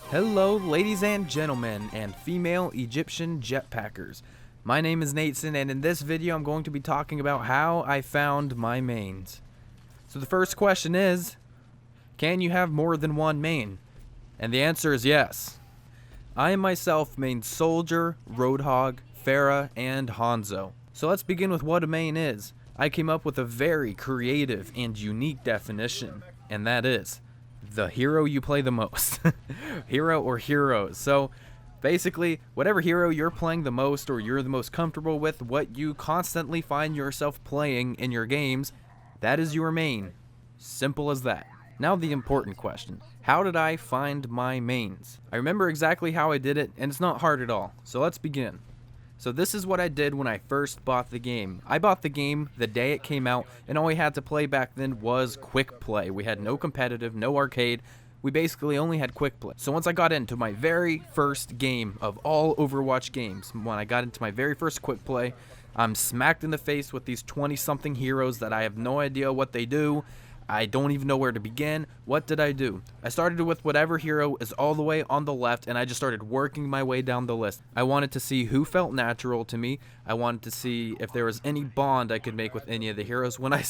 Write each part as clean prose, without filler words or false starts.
Hello, ladies and gentlemen, and female Egyptian jetpackers. My name is Nateson, and in this video I'm going to be talking about how I found my mains. So the first question is, can you have more than one main? And the answer is yes. I myself main Soldier, Roadhog, Pharah, and Hanzo. So let's begin with what a main is. I came up with a very creative and unique definition, and that is the hero you play the most. Hero or heroes. So basically, whatever hero you're playing the most or you're the most comfortable with, what you constantly find yourself playing in your games, that is your main. Simple as that. Now the important question. How did I find my mains? I remember exactly how I did it, and it's not hard at all. So let's begin. So this is what I did when I first bought the game. I bought the game the day it came out, and all we had to play back then was quick play. We had no competitive, no arcade. We basically only had quick play. So once I got into my very first game of all Overwatch games, when I got into my very first quick play, I'm smacked in the face with these 20-something heroes that I have no idea what they do. I don't even know where to begin. What did I do? I started with whatever hero is all the way on the left, and I just started working my way down the list. I wanted to see who felt natural to me. I wanted to see if there was any bond I could make with any of the heroes. When I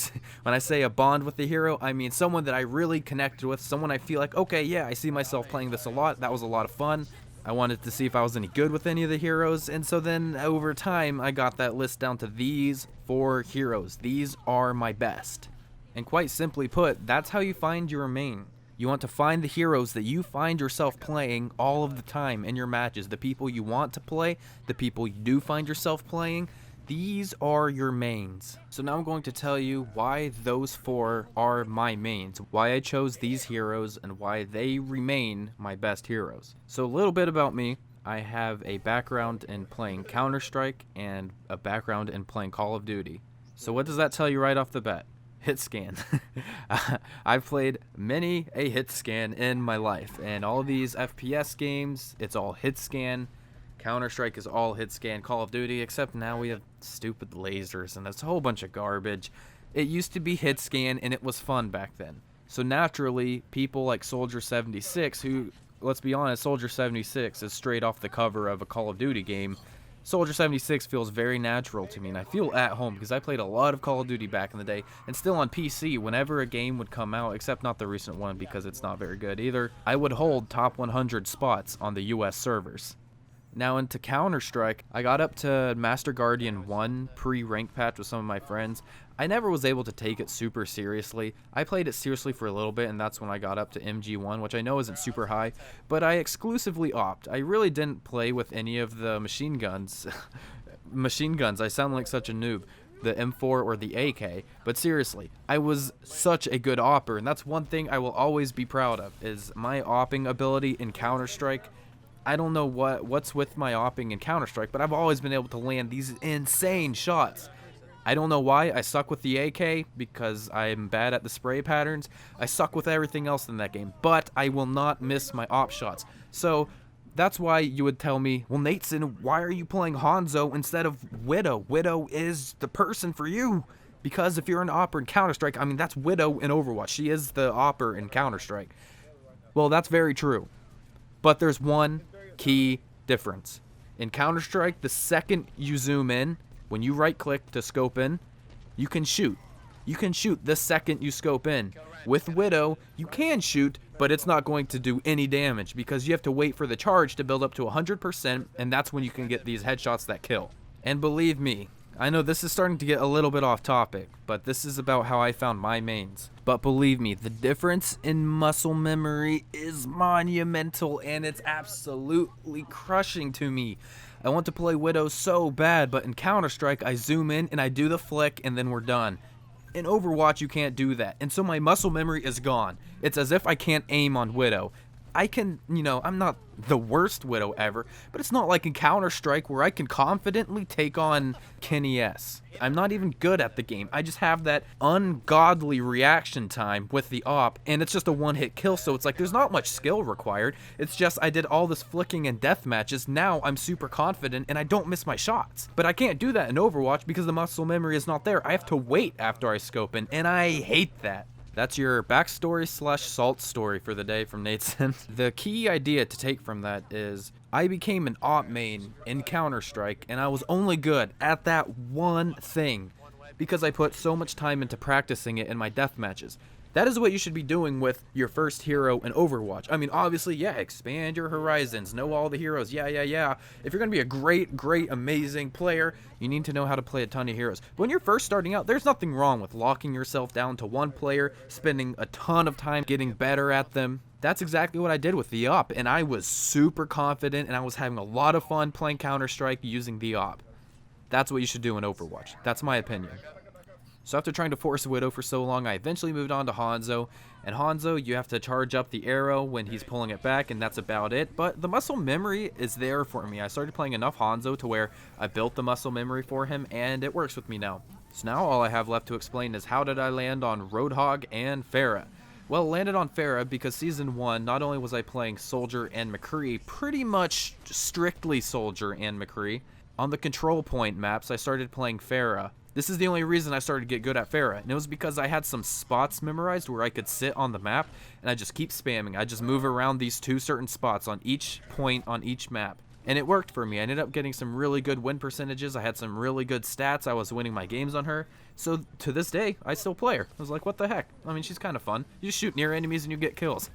say a bond with the hero, I mean someone that I really connected with, someone I feel like, okay, yeah, I see myself playing this a lot. That was a lot of fun. I wanted to see if I was any good with any of the heroes, and so then over time, I got that list down to these 4 heroes. These are my best. And quite simply put, that's how you find your main. You want to find the heroes that you find yourself playing all of the time in your matches. The people you want to play, the people you do find yourself playing, these are your mains. So now I'm going to tell you why those 4 are my mains, why I chose these heroes, and why they remain my best heroes. So a little bit about me. I have a background in playing Counter-Strike and a background in playing Call of Duty. So what does that tell you right off the bat? Hit scan. I've played many a hit scan in my life, and all of these FPS games, it's all hit scan. Counter-Strike is all hit scan. Call of Duty, except now we have stupid lasers, and it's a whole bunch of garbage. It used to be hit scan, and it was fun back then. So naturally, people like Soldier 76, who, let's be honest, Soldier 76 is straight off the cover of a Call of Duty game. Soldier 76 feels very natural to me, and I feel at home because I played a lot of Call of Duty back in the day, and still on PC, whenever a game would come out, except not the recent one because it's not very good either, I would hold top 100 spots on the US servers. Now into Counter-Strike, I got up to Master Guardian 1 pre-rank patch with some of my friends. I never was able to take it super seriously. I played it seriously for a little bit, and that's when I got up to MG1, which I know isn't super high, but I exclusively opt. I really didn't play with any of the machine guns. Machine guns, I sound like such a noob. The M4 or the AK, but seriously, I was such a good opper, and that's one thing I will always be proud of, is my opping ability in Counter-Strike. I don't know what's with my opping in Counter-Strike, but I've always been able to land these insane shots. I don't know why. I suck with the AK because I'm bad at the spray patterns. I suck with everything else in that game, but I will not miss my op shots. So that's why you would tell me, well, Nateson, why are you playing Hanzo instead of Widow? Widow is the person for you. Because if you're an opper in Counter-Strike, I mean, that's Widow in Overwatch. She is the opper in Counter-Strike. Well, that's very true. But there's one key difference. In Counter-Strike, the second you zoom in, when you right-click to scope in, you can shoot. You can shoot the second you scope in. With Widow, you can shoot, but it's not going to do any damage because you have to wait for the charge to build up to 100%, and that's when you can get these headshots that kill. And believe me, I know this is starting to get a little bit off topic, but this is about how I found my mains. But believe me, the difference in muscle memory is monumental, and it's absolutely crushing to me. I want to play Widow so bad, but in Counter-Strike, I zoom in and I do the flick, and then we're done. In Overwatch, you can't do that, and so my muscle memory is gone. It's as if I can't aim on Widow. I can, I'm not the worst Widow ever, but it's not like in Counter-Strike where I can confidently take on Kenny S. I'm not even good at the game. I just have that ungodly reaction time with the op, and it's just a one-hit kill, so it's like there's not much skill required. It's just I did all this flicking and death matches. Now I'm super confident, and I don't miss my shots. But I can't do that in Overwatch because the muscle memory is not there. I have to wait after I scope in, and I hate that. That's your backstory slash salt story for the day from Nateson. The key idea to take from that is I became an op main in Counter-Strike, and I was only good at that one thing because I put so much time into practicing it in my death matches. That is what you should be doing with your first hero in Overwatch. I mean, obviously, yeah, expand your horizons, know all the heroes, yeah. If you're going to be a great, amazing player, you need to know how to play a ton of heroes. But when you're first starting out, there's nothing wrong with locking yourself down to one player, spending a ton of time getting better at them. That's exactly what I did with the op, and I was super confident, and I was having a lot of fun playing Counter-Strike using the op. That's what you should do in Overwatch. That's my opinion. So after trying to force Widow for so long, I eventually moved on to Hanzo. And Hanzo, you have to charge up the arrow when he's pulling it back, and that's about it. But the muscle memory is there for me. I started playing enough Hanzo to where I built the muscle memory for him, and it works with me now. So now all I have left to explain is how did I land on Roadhog and Pharah. Well, I landed on Pharah because Season 1, not only was I playing Soldier and McCree, pretty much strictly Soldier and McCree. On the control point maps, I started playing Pharah. This is the only reason I started to get good at Pharah, and it was because I had some spots memorized where I could sit on the map, and I just keep spamming. I just move around these two certain spots on each point on each map, and it worked for me. I ended up getting some really good win percentages. I had some really good stats. I was winning my games on her, so to this day, I still play her. I was like, what the heck? I mean, she's kind of fun. You just shoot near enemies and you get kills.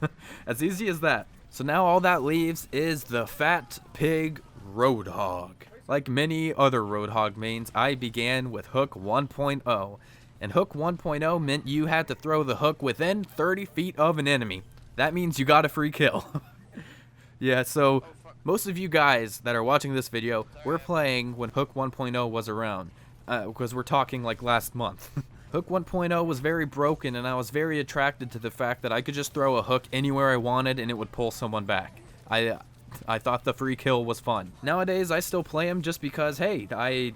As easy as that. So now all that leaves is the Fat Pig Roadhog. Like many other Roadhog mains, I began with Hook 1.0, and Hook 1.0 meant you had to throw the hook within 30 feet of an enemy. That means you got a free kill. Yeah, so most of you guys that are watching this video were playing when Hook 1.0 was around, because we're talking like last month. Hook 1.0 was very broken, and I was very attracted to the fact that I could just throw a hook anywhere I wanted and it would pull someone back. I thought the free kill was fun. Nowadays, I still play him just because, hey, I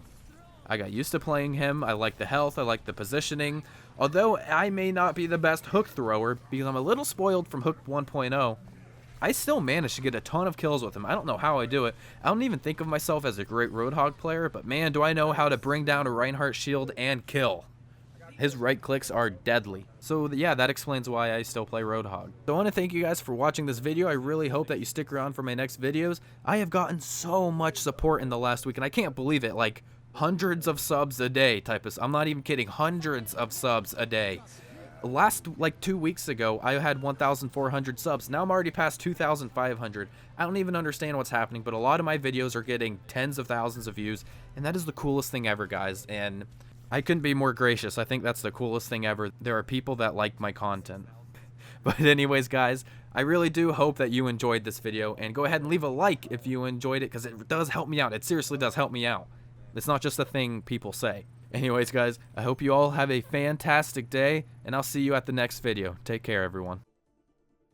got used to playing him. I like the health. I like the positioning. Although I may not be the best hook thrower because I'm a little spoiled from Hook 1.0, I still managed to get a ton of kills with him. I don't know how I do it. I don't even think of myself as a great Roadhog player, but man, do I know how to bring down a Reinhardt shield and kill. His right clicks are deadly. So yeah, that explains why I still play Roadhog. So I want to thank you guys for watching this video. I really hope that you stick around for my next videos. I have gotten so much support in the last week, and I can't believe it. Like hundreds of subs a day type of. I'm not even kidding. Hundreds of subs a day. Last, like 2 weeks ago, I had 1,400 subs. Now I'm already past 2,500. I don't even understand what's happening, but a lot of my videos are getting tens of thousands of views, and that is the coolest thing ever, guys. And I couldn't be more gracious. I think that's the coolest thing ever. There are people that like my content. But anyways, guys, I really do hope that you enjoyed this video, and go ahead and leave a like if you enjoyed it, because it does help me out. It seriously does help me out. It's not just a thing people say. Anyways, guys, I hope you all have a fantastic day, and I'll see you at the next video. Take care, everyone.